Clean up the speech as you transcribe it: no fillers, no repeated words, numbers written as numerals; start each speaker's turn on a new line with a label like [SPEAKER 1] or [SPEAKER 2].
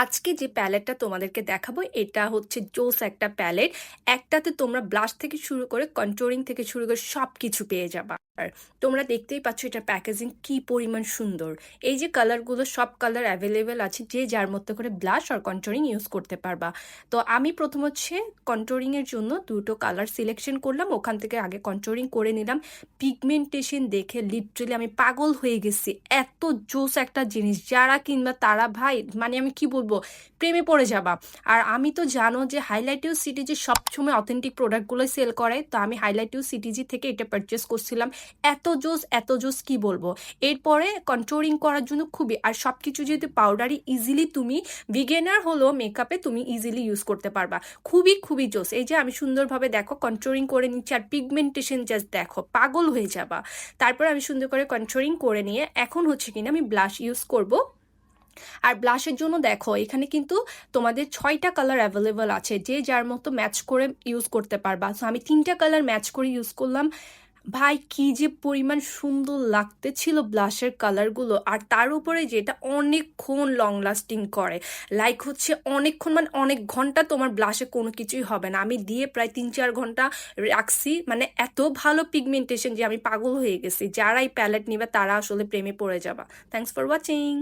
[SPEAKER 1] আজকে যে প্যালেটটা তোমাদেরকে দেখাবো এটা হচ্ছে জোস একটা প্যালেট। একটাতে তোমরা ব্লাশ থেকে শুরু করে কন্ট্রোলিং থেকে শুরু করে সব কিছু পেয়ে যাবা। আর তোমরা দেখতেই পাচ্ছ এটা প্যাকেজিং কি পরিমাণ সুন্দর। এই যে কালারগুলো সব কালার অ্যাভেলেবেল আছে, যে যার মতো করে ব্লাশ আর কন্ট্রোলিং ইউজ করতে পারবা। তো আমি প্রথম হচ্ছে কন্ট্রোলিং এর জন্য দুটো কালার সিলেকশন করলাম, ওখান থেকে আগে কন্ট্রোলিং করে নিলাম। পিগমেন্টেশন দেখে লিটারালি আমি পাগল হয়ে গেছি। এত জোস একটা জিনিস, যারা কিনবা তারা ভাই মানে আমি কি বলবো, প্রেমে পড়ে যাবা। আর আমি তো জানো যে হাইলাইটিউ সিটিজি সবসময় অথেন্টিক প্রোডাক্টগুলো সেল করে, তো আমি হাইলাইটিউ সিটিজি থেকে এটা পারচেস করছিলাম। এত জোস কি বলবো। এরপরে কন্ট্রোলিং করার জন্য খুবই, আর সব কিছু যেহেতু পাউডারি, ইজিলি তুমি বিগিনার হলো মেকআপে তুমি ইজিলি ইউজ করতে পারবা। খুবই জোস। এই যে আমি সুন্দরভাবে দেখো কন্ট্রোলিং করে নিচ্ছি, আর পিগমেন্টেশন জাস্ট দেখো, পাগল হয়ে যাবা। তারপর আমি সুন্দর করে কন্ট্রোলিং করে নিয়ে এখন হচ্ছে কিনা আমি ব্লাশ ইউজ করব। আর ব্লাশের জন্য দেখো এখানে কিন্তু তোমাদের 6টা কালার অ্যাভেলেবল আছে, যে যার মতো ম্যাচ করে ইউজ করতে পারবা। সো আমি 3টা কালার ম্যাচ করে ইউজ করলাম। ভাই কি যে পরিমাণ সুন্দর লাগতেছিল ব্লাশের কালারগুলো, আর তার উপরে যেটা অনেকক্ষণ লং লাস্টিং করে। লাইক হচ্ছে অনেকক্ষণ মানে অনেক ঘন্টা তোমার ব্লাশে কোনো কিছুই হবে না। আমি দিয়ে প্রায় 3-4 ঘন্টা রাখছি, মানে এত ভালো পিগমেন্টেশন যে আমি পাগল হয়ে গেছি। যারা এই প্যালেট নিবে তারা আসলে প্রেমে পড়ে যাবা। Thanks for watching.